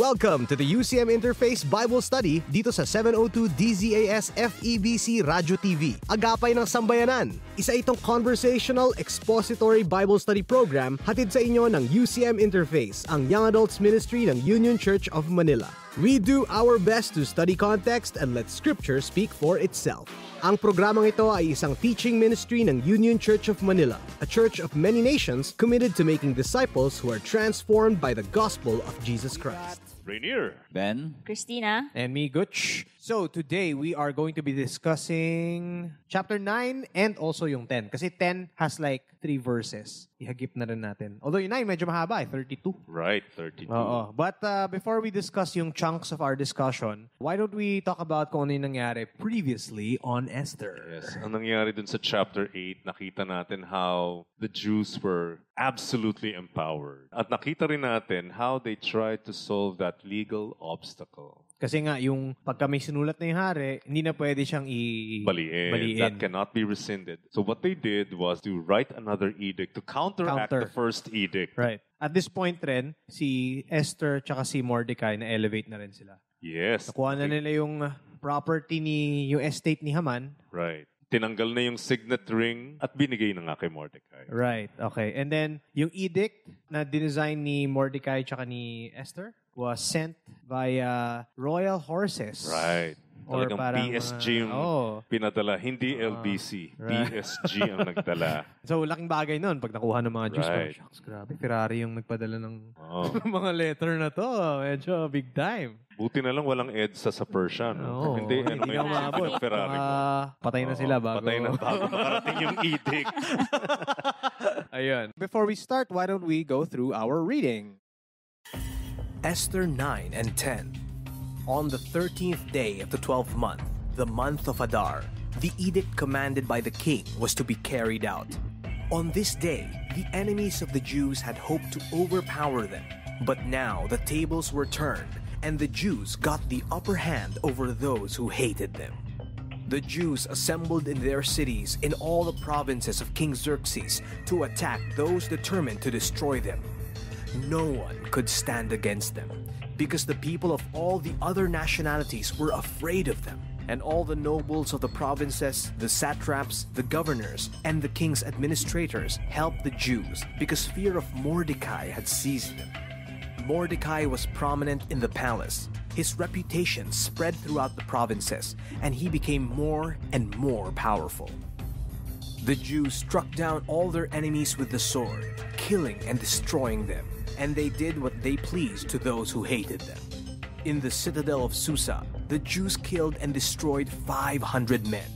Welcome to the UCM Interface Bible Study dito sa 702 DZAS FEBC Radio TV. Agapay ng Sambayanan. Isa itong conversational expository Bible study program hatid sa inyo ng UCM Interface, ang Young Adults Ministry ng Union Church of Manila. We do our best to study context and let Scripture speak for itself. Ang programang ito ay isang teaching ministry ng Union Church of Manila, a church of many nations committed to making disciples who are transformed by the gospel of Jesus Christ. Rainier, Ben, Christina, And me, Gutch. So today we are going to be discussing chapter 9 and also yung 10. Kasi 10 has like 3 verses. Ihagip na rin natin. Although yung 9 medyo mahaba 32. right, 32. Oo. But before we discuss yung chunks of our discussion, why don't we talk about kung ano yung nangyari previously on Esther? Yes, ang nangyari dun sa chapter 8, nakita natin how the Jews were absolutely empowered. At nakita rin natin how they tried to solve that legal obstacle. Kasi nga, yung pagka may sinulat na yung hari, hindi na pwede siyang Baliin. That cannot be rescinded. So what they did was to write another edict to counteract the first edict. Right. At this point rin, si Esther tsaka si Mordecai na-elevate na rin sila. Yes. Nakuha na nila yung property yung estate ni Haman. Right. Tinanggal na yung signet ring at binigay na nga kay Mordecai. Right. Okay. And then, yung edict na dinesign ni Mordecai tsaka ni Esther was sent via royal horses. Right. Or Talagang parang, PSG yung pinadala, hindi LBC. right. PSG ang nagdala. So, laking bagay nun pag nakuha ng mga Jews. Right. Shucks, grabe. Ferrari yung nagpadala ng Oh. mga letter na to. Medyo big time. Buti na lang walang EDSA sa Persia, no? Oo. Hindi, ano Hindi may na umabot. Ferrari mo. Patay na sila bago. Patay na bago makarating yung edict. Ayun. Before we start, why don't we go through our reading? Esther 9 and 10. On the 13th day of the 12th month, the month of Adar, the edict commanded by the king was to be carried out. On this day, the enemies of the Jews had hoped to overpower them. But now the tables were turned, and the Jews got the upper hand over those who hated them. The Jews assembled in their cities in all the provinces of King Xerxes to attack those determined to destroy them. No one could stand against them, because the people of all the other nationalities were afraid of them. And all the nobles of the provinces, the satraps, the governors, and the king's administrators helped the Jews, because fear of Mordecai had seized them. Mordecai was prominent in the palace. His reputation spread throughout the provinces, and he became more and more powerful. The Jews struck down all their enemies with the sword, killing and destroying them, and they did what they pleased to those who hated them. In the citadel of Susa, the Jews killed and destroyed 500 men.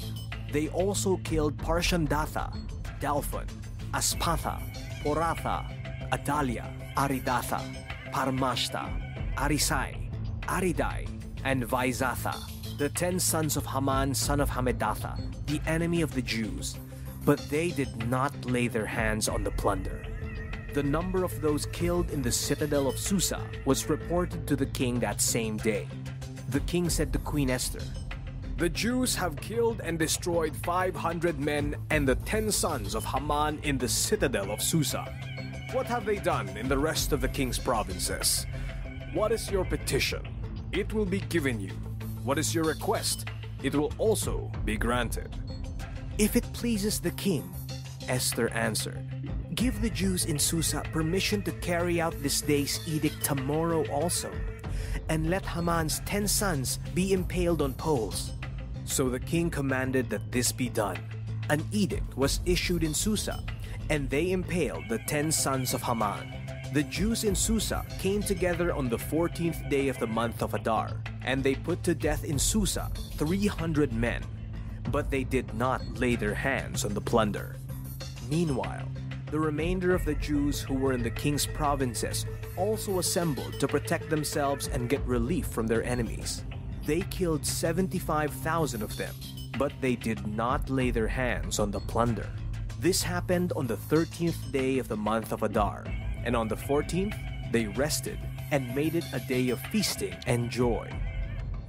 They also killed Parshandatha, Dalphon, Aspatha, Poratha, Adalia, Aridatha, Parmashta, Arisai, Aridai, and Vaizatha, the 10 sons of Haman, son of Hammedatha, the enemy of the Jews. But they did not lay their hands on the plunder. The number of those killed in the citadel of Susa was reported to the king that same day. The king said to Queen Esther, "The Jews have killed and destroyed 500 men and the 10 sons of Haman in the citadel of Susa. What have they done in the rest of the king's provinces? What is your petition? It will be given you. What is your request? It will also be granted." "If it pleases the king," Esther answered, "give the Jews in Susa permission to carry out this day's edict tomorrow also, and let Haman's 10 sons be impaled on poles." So the king commanded that this be done. An edict was issued in Susa, and they impaled the 10 sons of Haman. The Jews in Susa came together on the 14th day of the month of Adar, and they put to death in Susa 300 men, but they did not lay their hands on the plunder. Meanwhile, the remainder of the Jews who were in the king's provinces also assembled to protect themselves and get relief from their enemies. They killed 75,000 of them, but they did not lay their hands on the plunder. This happened on the 13th day of the month of Adar, and on the 14th they rested and made it a day of feasting and joy.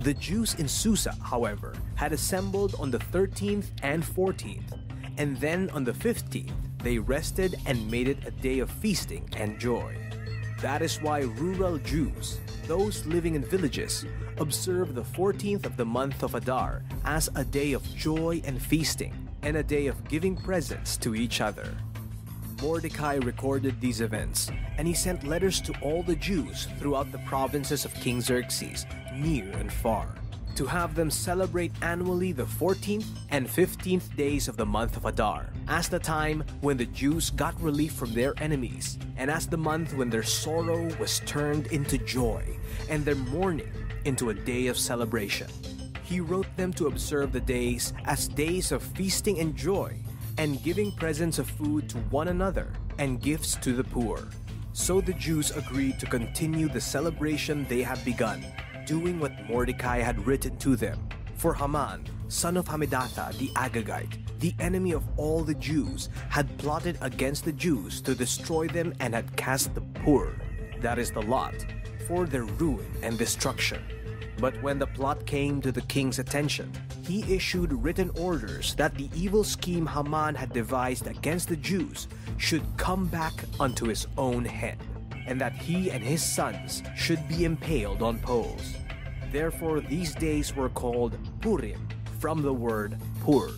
The Jews in Susa, however, had assembled on the 13th and 14th, and then on the 15th they rested and made it a day of feasting and joy. That is why rural Jews, those living in villages observe the 14th of the month of Adar as a day of joy and feasting, and a day of giving presents to each other. Mordecai recorded these events, and he sent letters to all the Jews throughout the provinces of King Xerxes, near and far, to have them celebrate annually the 14th and 15th days of the month of Adar, as the time when the Jews got relief from their enemies, and as the month when their sorrow was turned into joy, and their mourning into a day of celebration. He wrote them to observe the days as days of feasting and joy, and giving presents of food to one another, and gifts to the poor. So the Jews agreed to continue the celebration they had begun, doing what Mordecai had written to them. For Haman, son of Hammedatha the Agagite, the enemy of all the Jews, had plotted against the Jews to destroy them and had cast the Pur, that is the lot, for their ruin and destruction. But when the plot came to the king's attention, he issued written orders that the evil scheme Haman had devised against the Jews should come back unto his own head, and that he and his sons should be impaled on poles. Therefore these days were called Purim, from the word Pur,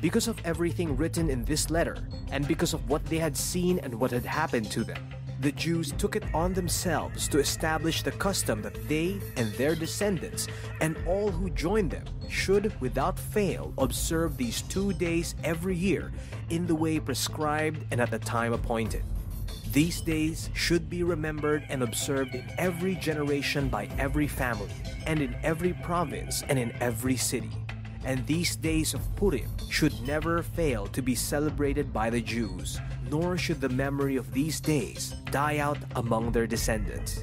because of everything written in this letter, and because of what they had seen and what had happened to them. The Jews took it on themselves to establish the custom that they and their descendants and all who joined them should without fail observe these 2 days every year in the way prescribed and at the time appointed. These days should be remembered and observed in every generation by every family, and in every province and in every city. And these days of Purim should never fail to be celebrated by the Jews, nor should the memory of these days die out among their descendants.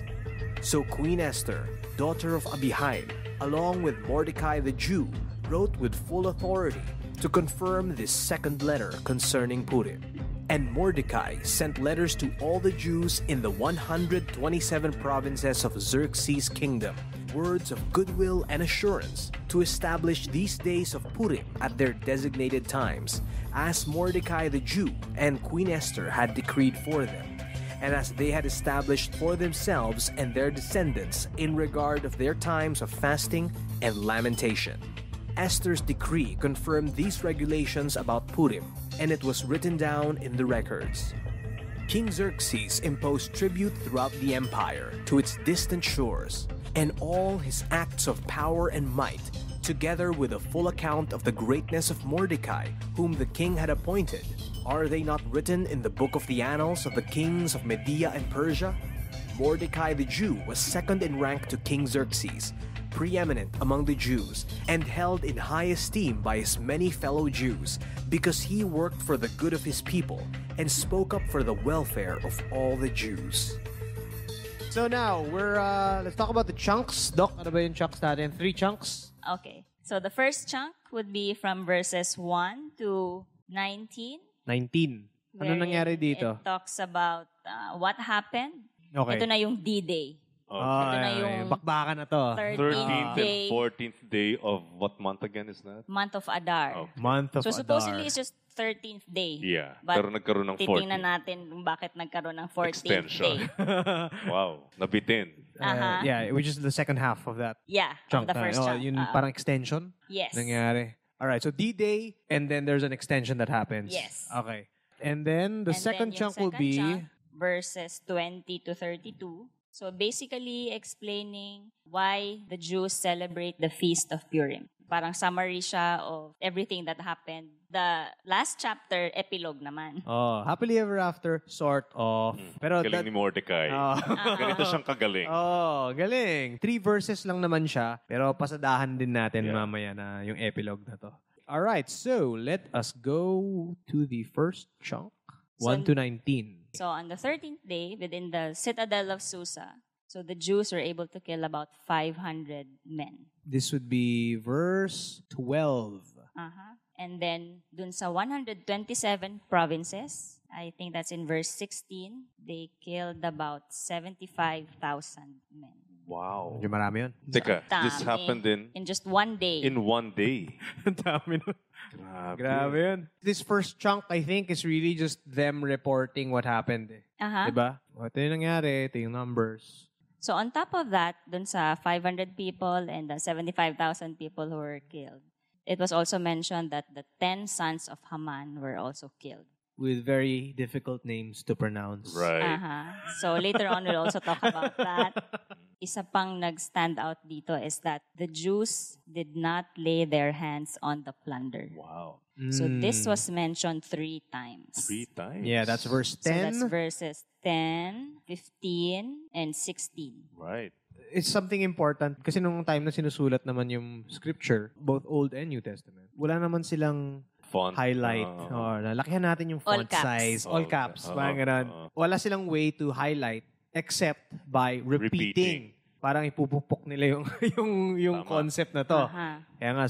So Queen Esther, daughter of Abihail, along with Mordecai the Jew, wrote with full authority to confirm this second letter concerning Purim. And Mordecai sent letters to all the Jews in the 127 provinces of Xerxes' kingdom, words of goodwill and assurance to establish these days of Purim at their designated times, as Mordecai the Jew and Queen Esther had decreed for them, and as they had established for themselves and their descendants in regard of their times of fasting and lamentation. Esther's decree confirmed these regulations about Purim, and it was written down in the records. King Xerxes imposed tribute throughout the empire to its distant shores, and all his acts of power and might, together with a full account of the greatness of Mordecai, whom the king had appointed, are they not written in the book of the annals of the kings of Media and Persia? Mordecai the Jew was second in rank to King Xerxes, preeminent among the Jews, and held in high esteem by his many fellow Jews, because he worked for the good of his people and spoke up for the welfare of all the Jews. So now, let's talk about the chunks. Doc, ano ba yung chunks natin? 3 chunks? Okay. So the first chunk would be from verses 1 to 19. 19. Ano nangyari dito? It talks about what happened. Okay. Ito na yung D-Day. Ito na yung bakbakan na to. 13th day. and 14th day of what month again is that? Month of Adar. Okay. Month of So Adar. supposedly it's just 13th day. Yeah. But Pero nagkaroon ng 14th. titingnan natin kung bakit nagkaroon ng 14th Extension. day. Wow. Nabitin. Yeah, which is the second half of that Yeah, chunk. of the first chunk. Yun parang extension? Yes. Nangyari. Alright, so D-Day, and then there's an extension that happens. Yes. Okay. And then the And second then chunk yung will second be... chunk, verses 20 to 32. So basically explaining why the Jews celebrate the Feast of Purim. Parang summary siya of everything that happened. The last chapter, epilogue naman. Oh, happily ever after, sort of. Pero Galing ni Mordecai. Ganito siyang kagaling. Oh, galing. 3 verses lang naman siya, pero pasadahan din natin Yeah. mamaya na yung epilogue na to. Alright, so let us go to the first chunk. 1 to 19. So on the 13th day, within the citadel of Susa, so the Jews were able to kill about 500 men. This would be verse 12. And then, dun sa 127 provinces, I think that's in verse 16, they killed about 75,000 men. Wow. Medyo marami yun. Teka, this Dami. happened In just one day. in one day. Ang dami nun. Grabe. Grabe yun. This first chunk, I think, is really just them reporting what happened. Eh. Diba? Ito yung nangyari, ito yung numbers. So on top of that, dun sa 500 people and the 75,000 people who were killed, it was also mentioned that the 10 sons of Haman were also killed. With very difficult names to pronounce. Right. So later on, we'll also talk about that. Isa pang nag-stand out dito is that the Jews did not lay their hands on the plunder. Wow. So this was mentioned 3 times. 3 times. Yeah, that's verse 10. So that's verses 10, 15, and 16. Right. It's something important kasi nung time na sinusulat naman yung scripture, both Old and New Testament, wala naman silang Font. highlight. Lakihan natin yung font All caps. size. All All caps. caps. Parang ganun. Wala silang way to highlight except by repeating. Parang ipupukpok nila yung Tama. concept na to. Kaya nga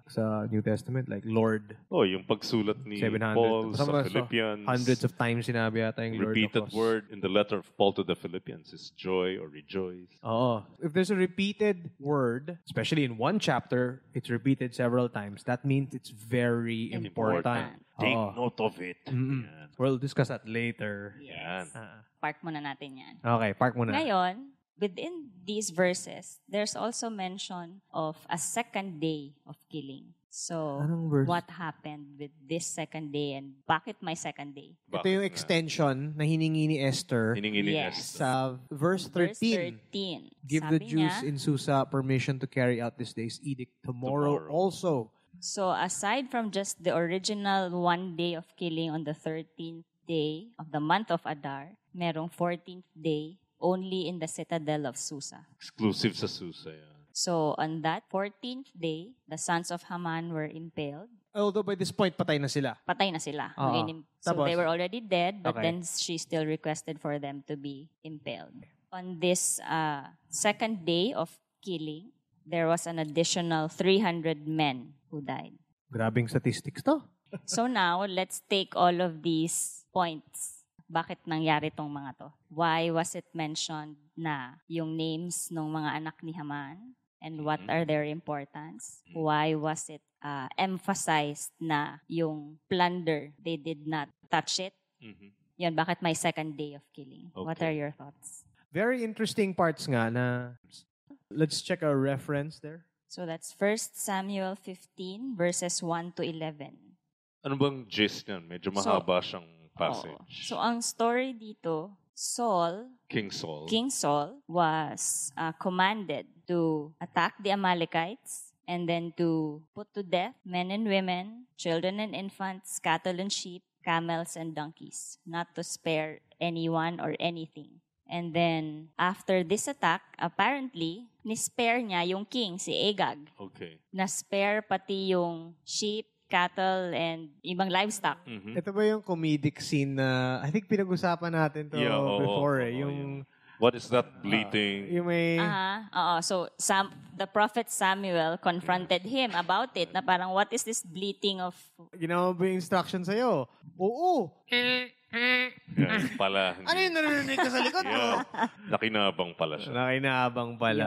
sa New Testament, like Lord, Yung pagsulat ni 700. Paul sa Kasama, Philippians. hundreds of times sinabi yata yung Lord Repeated of us. word in the letter of Paul to the Philippians is joy or rejoice. Oo. If there's a repeated word, especially in one chapter, it's repeated several times, that means it's very important. Take Oo. note of it. Mm-mm. Yan. We'll discuss that later. Yan. Park muna natin yan. Okay, park muna. Ngayon, within these verses, there's also mention of a second day of killing. So, Anong verse? what happened with this second day and bakit may second day? Ito yung extension na hiningi ni Esther Hiningi ni Yes. Esther. sa verse 13. Verse 13. Give Sabi the Jews niya, in Susa permission to carry out this day's edict tomorrow also. so aside from just the original 1 day of killing on the 13th day of the month of Adar, merong 14th day only in the citadel of Susa. Exclusive sa Susa. Yan. So on that 14th day, the sons of Haman were impaled. Although by this point, patay na sila. Patay na sila. Oo. So Tapos? they were already dead, but Okay. then she still requested for them to be impaled. On this second day of killing, there was an additional 300 men who died. Grabing statistics to. So now, let's take all of these points. Bakit nangyari tong mga to? Why was it mentioned na yung names ng mga anak ni Haman? And what are their importance? Why was it emphasized na yung plunder, they did not touch it? Mhm. Yun, bakit may second day of killing? What Okay. are your thoughts? Very interesting parts nga na... Let's check our reference there. So that's 1 Samuel 15 verses 1 to 11. Ano bang gist niyan? Medyo mahaba siyang passage. So ang story dito, King Saul. King Saul was commanded to attack the Amalekites and then to put to death men and women, children and infants, cattle and sheep, camels and donkeys, not to spare anyone or anything. And then, after this attack, apparently, nispare niya yung king, si Agag. Okay. Na-spare pati yung sheep, cattle, and ibang livestock. Mhm. Ito ba yung comedic scene na... I think pinag-usapan natin to before eh. Yung... What is that bleating? Yung may... So the prophet Samuel confronted him about it na parang, what is this bleating of... Ginawa ba yung instruction sa'yo? Oo! Yan pala. Ano yung narinig ka sa likod mo? Nakinabang pala siya. Nakinabang pala.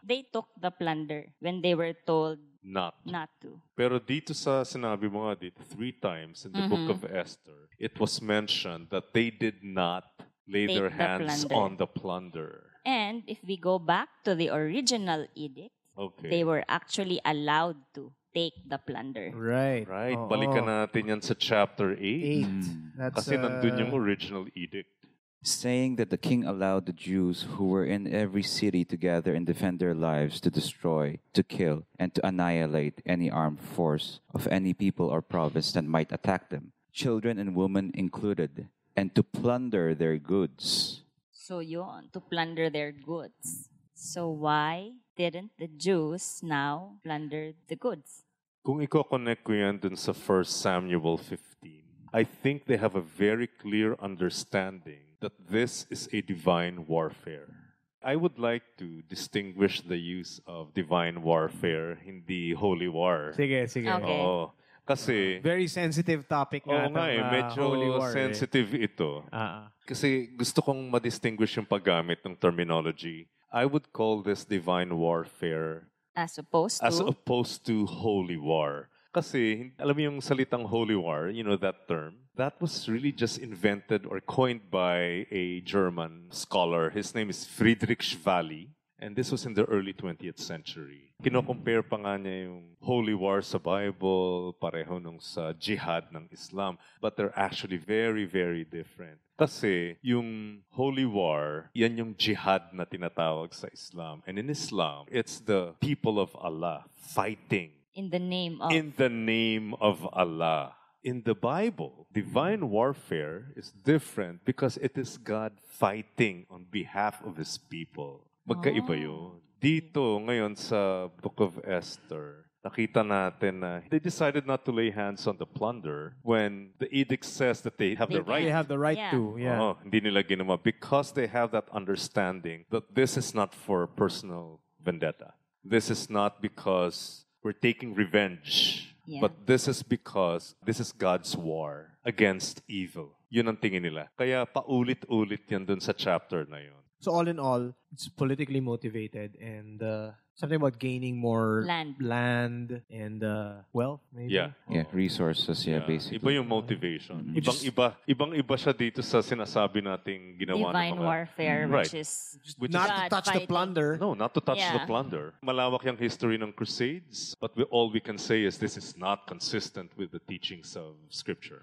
They took the plunder when they were told Not. not to. Pero dito sa sinabi mo nga dito, 3 times in the book of Esther, it was mentioned that they did not lay Take their the hands plunder. on the plunder. And if we go back to the original edict, Okay. they were actually allowed to take the plunder. Right. Right. Oo. Balikan natin yan sa chapter 8. 8. That's, Kasi nandun yung original edict. saying that the king allowed the Jews who were in every city to gather and defend their lives, to destroy, to kill, and to annihilate any armed force of any people or province that might attack them, children and women included, and to plunder their goods. So yun, to plunder their goods. So why didn't the Jews now plunder the goods? Kung i-connect ko yan dun sa 1 Samuel 15, I think they have a very clear understanding that this is a divine warfare. I would like to distinguish the use of divine warfare, hindi holy war. Sige, sige. Okay. Oo. Kasi, Very sensitive topic nga. oo nga itong, medyo Holy War, sensitive ito. Kasi gusto kong ma-distinguish yung paggamit ng terminology. I would call this divine warfare As opposed to... as opposed to holy war. Kasi, alam mo yung salitang holy war, you know that term? that was really just invented or coined by a German scholar. His name is Friedrich Schwally. And this was in the early 20th century. Kino-compare pa nga niya yung holy war sa Bible, pareho nung sa jihad ng Islam. But they're actually very, very different. Kasi yung holy war, yan yung jihad na tinatawag sa Islam. And in Islam, it's the people of Allah fighting. In the name of. In the name of Allah. In the Bible, divine warfare is different because it is God fighting on behalf of His people. Magkaiba yun. Dito, ngayon sa Book of Esther, nakita natin na they decided not to lay hands on the plunder when the edict says that they have the right. They have the right Yeah. to. Yeah. Oo, hindi nila ginawa because they have that understanding that this is not for personal vendetta. This is not because we're taking revenge. Yeah. But this is because this is God's war against evil. Yun ang tingin nila. Kaya paulit-ulit yan dun sa chapter na yun. So all in all, it's politically motivated and something about gaining more Land. and wealth, maybe. Yeah. Yeah, resources, yeah, Yeah. basically. Iba yung motivation. Which is- Ibang-iba siya dito sa sinasabi nating ginawa Divine ng mga... warfare, Right. which is Which Not is- to God touch the fighting. plunder. No, not to touch the Yeah. plunder. Malawak yung history ng Crusades, but all we can say is this is not consistent with the teachings of Scripture.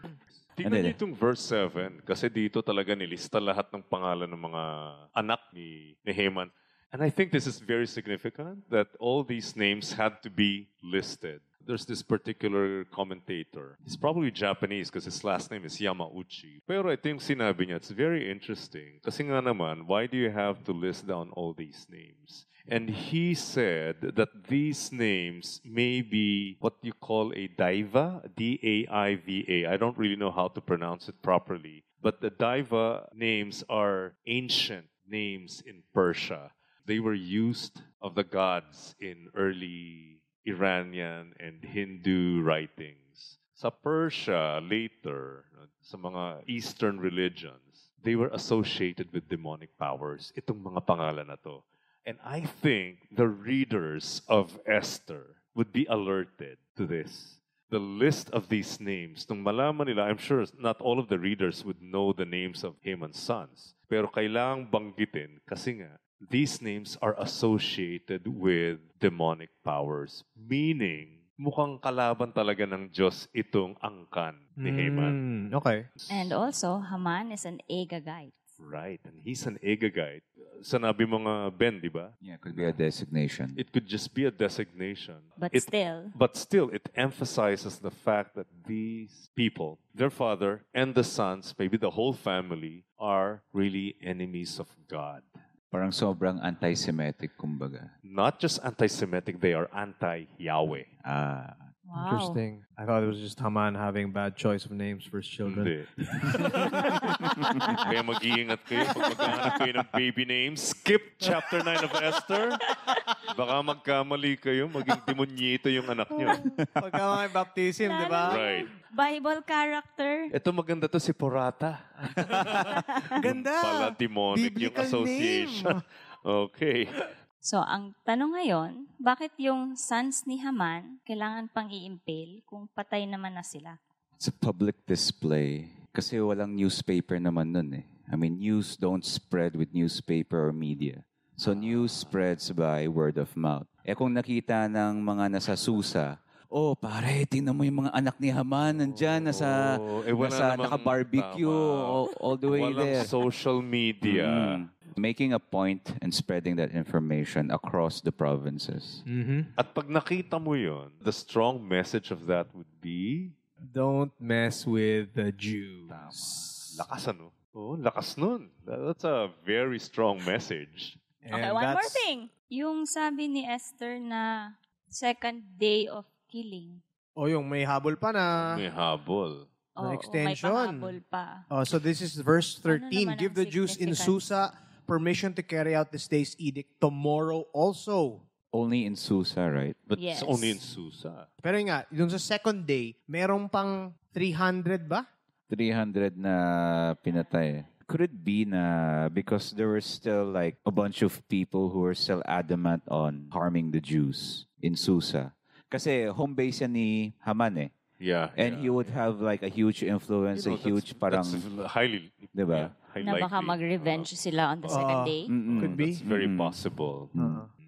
Tingnan niyo itong verse 7, kasi dito talaga nilista lahat ng pangalan ng mga anak ni Haman. And I think this is very significant that all these names had to be listed. There's this particular commentator. He's probably Japanese because his last name is Yamauchi. Pero ito yung sinabi niya, it's very interesting. Kasi nga naman, why do you have to list down all these names? And he said that these names may be what you call a daiva, D-A-I-V-A. I don't really know how to pronounce it properly. But the daiva names are ancient names in Persia. They were used of the gods in early Iranian and Hindu writings. Sa Persia, later, sa mga Eastern religions, they were associated with demonic powers. Itong mga pangalan na to. And I think the readers of Esther would be alerted to this. The list of these names, nung malaman nila, I'm sure not all of the readers would know the names of Haman's sons. Pero kailangang banggitin kasi nga, these names are associated with demonic powers. Meaning, mukhang kalaban talaga ng Diyos itong angkan ni Haman. Okay. And also, Haman is an Agagite. Right, and he's an Agagite. Sanabi mo nga Ben, di ba? Yeah, could be a designation. It could just be a designation. But But still, it emphasizes the fact that these people, their father and the sons, maybe the whole family, are really enemies of God. Parang sobrang anti-Semitic, kumbaga. Not just anti-Semitic, they are anti-Yahweh. wow. Interesting. I thought it was just Haman having bad choice of names for his children. Hindi. Kaya mag-iingat kayo pag maghahanap kayo ng baby names. Skip chapter 9 of Esther. Baka magkamali kayo, maging demonyito yung anak nyo. Pagka mga baptism, di ba? Right. Bible character. Ito maganda to si Porata. Ganda. Pala demonic yung Biblical association. Okay. So, ang tanong ngayon, bakit yung sons ni Haman kailangan pang i-impale kung patay naman na sila? It's a public display. Kasi walang newspaper naman nun eh. I mean, news don't spread with newspaper or media. So news spreads by word of mouth. Eh kung nakita ng mga nasa Susa, oh pare, tingnan mo yung mga anak ni Haman nandyan, nasa, wala nasa namang naka-barbecue tama. all the way Walang there. social media. Making a point and spreading that information across the provinces. At pag nakita mo yun, the strong message of that would be, Don't mess with the Jews. lakas ano? Oh, lakas nun. That's a very strong message. Okay, And one more that's- thing. Yung sabi ni Esther na second day of killing. Oh, yung may habol pa na. May habol. Oh, extension. may pahabol pa. Oh, so this is verse 13. naman Give ang the Jews in significance? Susa permission to carry out this day's edict tomorrow also. Only in Susa, right? But Yes. it's only in Susa. Pero yun nga, yung sa second day, merong pang 300 ba? 300 na pinatay. Could it be na because there were still like a bunch of people who were still adamant on harming the Jews in Susa? Kasi home base yan ni Haman eh. Yeah. And he would have like a huge influence, a huge parang, That's highly, diba? highly Na baka likely. mag-revenge sila on the second day. Could be. That's very possible.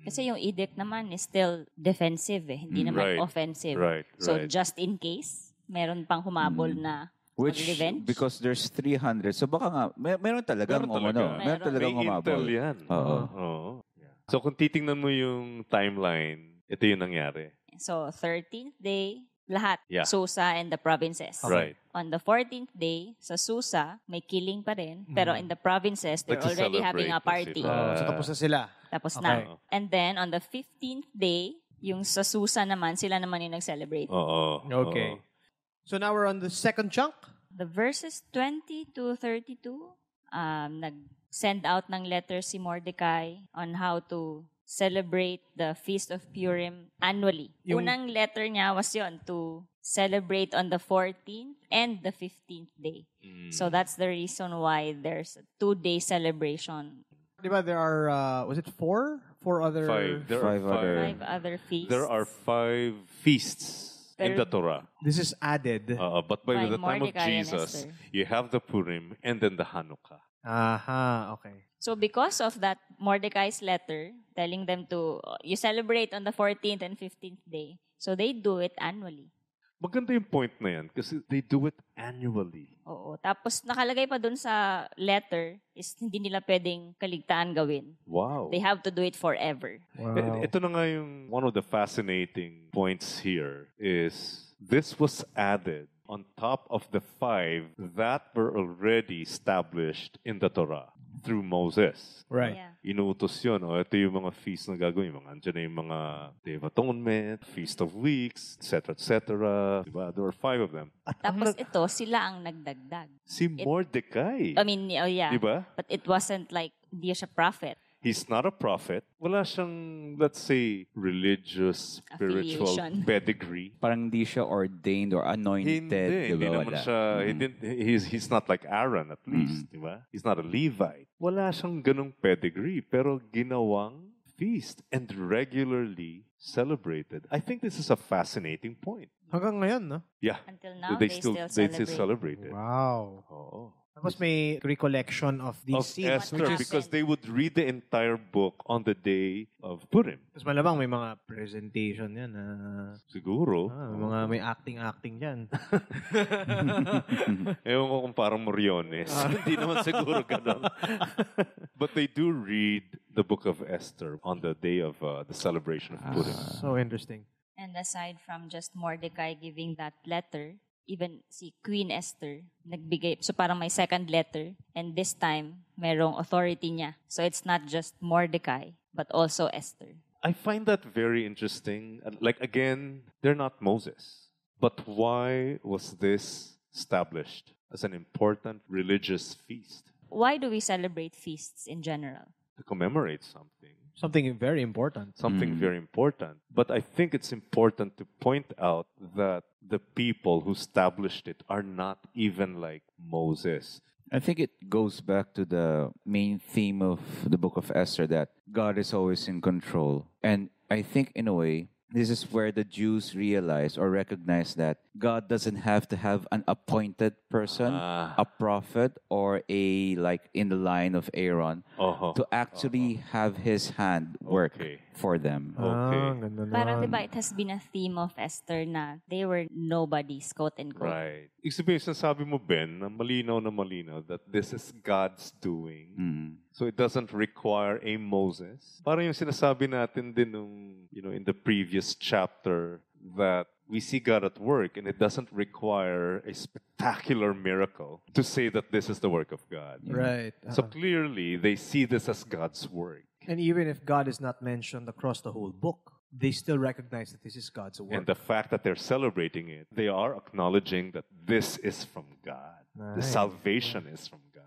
Kasi yung edict naman is still defensive eh. Hindi naman Right. offensive. Right, So right. just in case, meron pang humabol na Which, mag-revenge. because there's 300, so baka nga, meron talagang Meron talaga. meron talagang May umabol. intel yan. Oo. Oo. Yeah. So kung titingnan mo yung timeline, ito yung nangyari. So 13th day, lahat. Yeah. Susa and the provinces. Right. On the 14th day, sa Susa, may killing pa rin. Pero in the provinces, they're already having a party. Nagsiselebrate na So tapos na sila. Tapos Okay. na. And then, on the 15th day, yung sa Susa naman, sila naman yung nag-celebrate. Oo. Okay. So now we're on the second chunk. The verses 20 to 32, nag-send out ng letter si Mordecai on how to celebrate the Feast of Purim annually. Unang letter niya was yon to celebrate on the 14th and the 15th day. So that's the reason why there's a 2-day celebration. Diba there are, was it four? Four other... Five. There Five are other- five. 5 other feasts. There are 5 feasts in Pero- the Torah. This is added. But by By the time of Mordecai and Jesus, Esther. you have the Purim and then the Hanukkah. Aha, okay. So because of that Mordecai's letter telling them to, you celebrate on the 14th and 15th day. So they do it annually. Maganda yung point na yan kasi they do it annually. Oo. Tapos nakalagay pa dun sa letter is hindi nila pwedeng kaligtaan gawin. Wow. They have to do it forever. Wow. Ito na nga yung one of the fascinating points here is this was added on top of the 5 that were already established in the Torah through Moses. Right. Yeah. Inuutos yun. Ito yung mga feast na gagawin. Andyan na yung mga Day of Atonement, Feast of Weeks, etc., etc. Diba? There were 5 of them. Tapos ito, sila ang nagdagdag. Si Mordecai. I mean, oh yeah. Diba? But it wasn't like, hindi siya prophet. He's not a prophet. Wala siyang, let's say, religious, spiritual Affiliation. pedigree. Parang hindi siya ordained or anointed, Hindi diba? naman Wala. siya, he's not like Aaron at least, di ba? He's not a Levite. Wala siyang ganong pedigree, pero ginawang feast and regularly celebrated. I think this is a fascinating point. Hanggang ngayon, no? Yeah. Until now, they they still celebrate. celebrate it. Wow. Oo. Tapos may recollection of these Of scenes. Esther, What because happened? they would read the entire book on the day of Purim. Tapos malamang may mga presentation yan. Siguro. May acting-acting dyan. Ewan ko kung parang Moriones. Hindi naman siguro ganun. But they do read the book of Esther on the day of the celebration of Purim. So interesting. And aside from just Mordecai giving that letter, even si Queen Esther nagbigay. So parang may second letter. And this time, merong authority niya. So it's not just Mordecai, but also Esther. I find that very interesting. Like, again, they're not Moses. But why was this established as an important religious feast? Why do we celebrate feasts in general? To commemorate something. Something very important. Something very important. But I think it's important to point out that the people who established it are not even like Moses. I think it goes back to the main theme of the book of Esther, that God is always in control. And I think in a way, this is where the Jews realize or recognize that God doesn't have to have an appointed person, a prophet, or a, like in the line of Aaron, to actually have his hand work Okay. for them. Okay. Ganda Parang naman. diba, it has been a theme of Esther na they were nobodies, quote and quote. Right. Ibig sabihin, sinasabi mo, Ben, na malinaw that this is God's doing. So it doesn't require a Moses. Parang yung sinasabi natin din nung, in the previous chapter that we see God at work and it doesn't require a spectacular miracle to say that this is the work of God. Right. So clearly, they see this as God's work. And even if God is not mentioned across the whole book, they still recognize that this is God's work. And the fact that they're celebrating it, they are acknowledging that this is from God. The Nice. salvation is from God.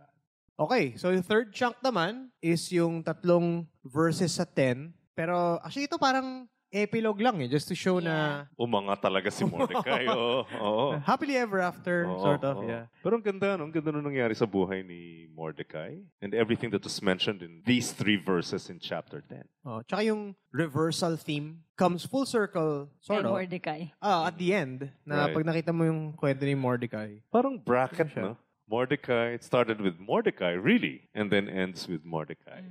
Okay, so yung third chunk naman is yung tatlong verses sa 10. Pero actually ito parang epilogue lang just to show na Umanga talaga si Mordecai. Oo. happily ever after, Oo, sort of, oo. yeah. Pero ang ganda nung nangyari sa buhay ni Mordecai and everything that was mentioned in these 3 verses in chapter 10. Oh, tsaka yung reversal theme comes full circle, sort Kay of. Mordecai. At the end, na Right. pag nakita mo yung kwento ni Mordecai. Parang bracket, Siya. no? Mordecai, it started with Mordecai, really, and then ends with Mordecai.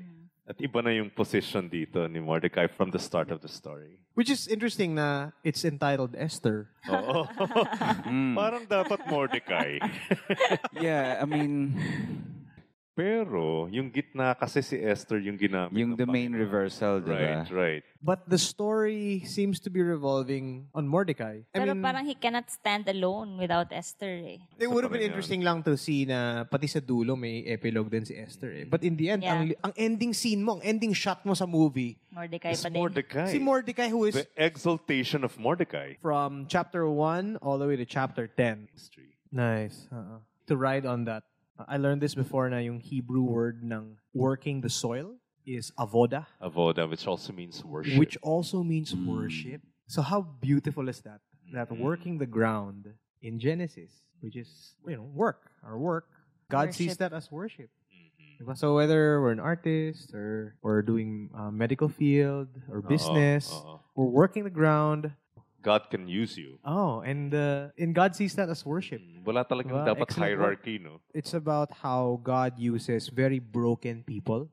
At iba na yung position dito ni Mordecai from the start of the story. Which is interesting na it's entitled Esther. Oo. Parang dapat Mordecai. Yeah, I mean, Pero, yung gitna kasi si Esther yung ginamit. yung ng the main Panginoon. reversal, Right, diba? right. But the story seems to be revolving on Mordecai. Pero parang he cannot stand alone without Esther eh. it would have been Isa pa rin interesting lang to see na pati sa dulo may epilogue din si Esther eh. But in the end, Yeah. ang ending scene mo, ang ending shot mo sa movie, Mordecai It's pa din. Mordecai. si Mordecai who is The exaltation of Mordecai. from chapter 1 all the way to chapter 10. History. Nice. To ride on that. I learned this before na yung Hebrew word ng working the soil is avoda, Avoda, which also means worship. which also means worship. So how beautiful is that? That working the ground in Genesis, which is, work, our work, God sees Worship. that as worship. Diba? So whether we're an artist or we're doing medical field or business, we're working the ground. God can use you. And God sees that as worship. Wala talagang Diba? dapat Excellent hierarchy, no? It's about how God uses very broken people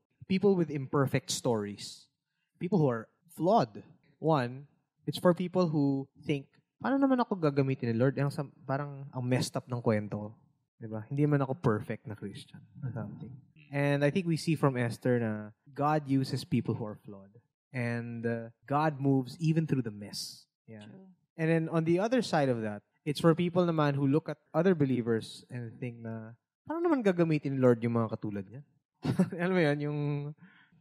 with imperfect stories, people who are flawed. One, it's for people who think, paano naman ako gagamitin ni Lord? Parang ang messed up ng kwento. Diba? Hindi man ako perfect na Christian or something. And I think we see from Esther na God uses people who are flawed. And God moves even through the mess. Yeah. True. And then on the other side of that, it's for people naman who look at other believers and think na, paano naman gagamitin ni Lord yung mga katulad niya? Alam mo yan,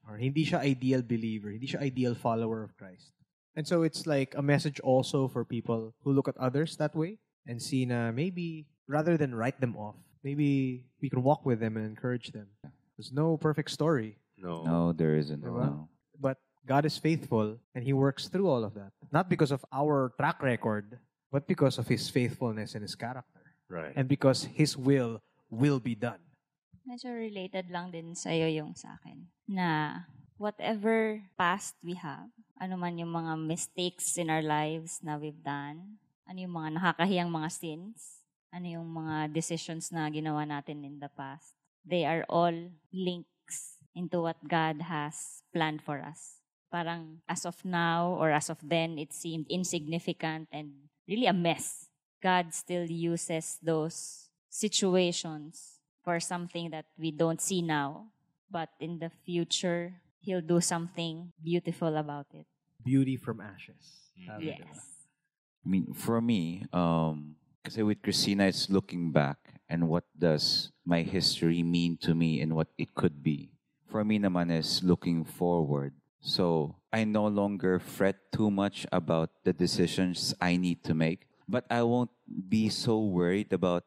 or hindi siya ideal believer, hindi siya ideal follower of Christ. And so it's like a message also for people who look at others that way and see na maybe, rather than write them off, maybe we can walk with them and encourage them. There's no perfect story, No. No, there isn't. Diba? No. but God is faithful and He works through all of that. Not because of our track record, but because of His faithfulness and His character. Right. And because His will be done. Medyo related lang din sa'yo yung sa akin. Na whatever past we have, ano man yung mga mistakes in our lives na we've done, ano yung mga nakakahiyang mga sins, ano yung mga decisions na ginawa natin in the past, they are all links into what God has planned for us. Parang as of now or as of then, it seemed insignificant and really a mess. God still uses those situations for something that we don't see now, but in the future, He'll do something beautiful about it. Beauty from ashes. Sabi, Yes. diba? I mean, for me, kasi with Christina, it's looking back and what does my history mean to me and what it could be. For me naman is looking forward. So I no longer fret too much about the decisions I need to make, but I won't be so worried about,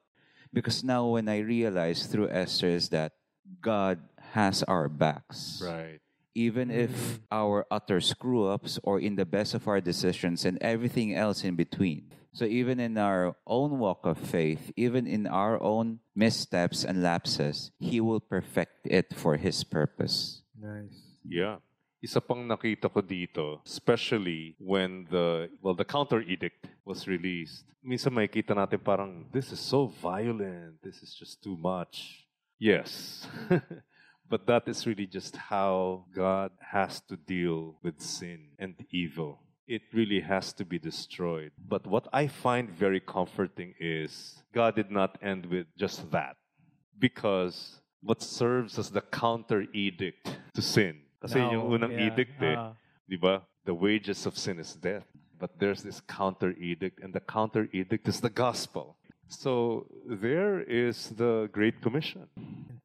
because now when I realize through Esther is that God has our backs. Right. Even if our utter screw ups or in the best of our decisions and everything else in between. So even in our own walk of faith, even in our own missteps and lapses, He will perfect it for His purpose. Nice. Yeah. Isa pang nakita ko dito, especially when the counter edict was released. Minsan makikita natin parang, this is so violent, this is just too much. Yes. But that is really just how God has to deal with sin and evil. It really has to be destroyed. But what I find very comforting is God did not end with just that. Because what serves as the counter edict to sin. Kasi yung unang edict di ba? The wages of sin is death. But there's this counter edict, and the counter edict is the gospel. So there is the Great Commission.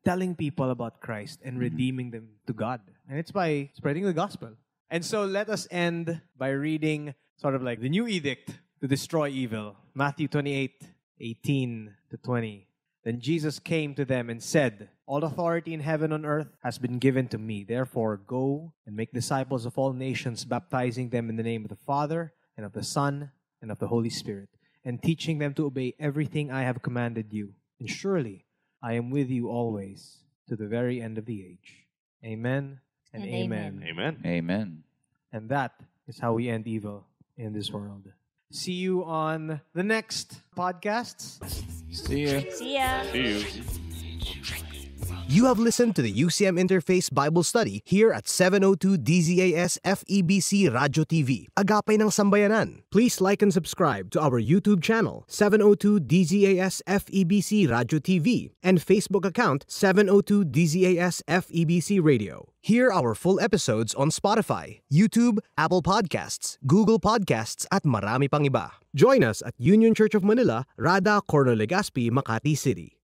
Telling people about Christ and redeeming them to God. And it's by spreading the gospel. And so let us end by reading sort of like the new edict to destroy evil. Matthew 28:18-20. Then Jesus came to them and said, All authority in heaven and on earth has been given to me. Therefore, go and make disciples of all nations, baptizing them in the name of the Father, and of the Son, and of the Holy Spirit, and teaching them to obey everything I have commanded you. And surely I am with you always to the very end of the age. Amen and amen. Amen. Amen. And that is how we end evil in this world. See you on the next podcasts. See you. See ya! See you. You have listened to the UCM Interface Bible Study here at 702 DZAS FEBC Radio TV, Agapay ng Sambayanan. Please like and subscribe to our YouTube channel, 702 DZAS FEBC Radio TV, and Facebook account, 702 DZAS FEBC Radio. Hear our full episodes on Spotify, YouTube, Apple Podcasts, Google Podcasts, at marami pang iba. Join us at Union Church of Manila, Rada, Corno Legazpi, Makati City.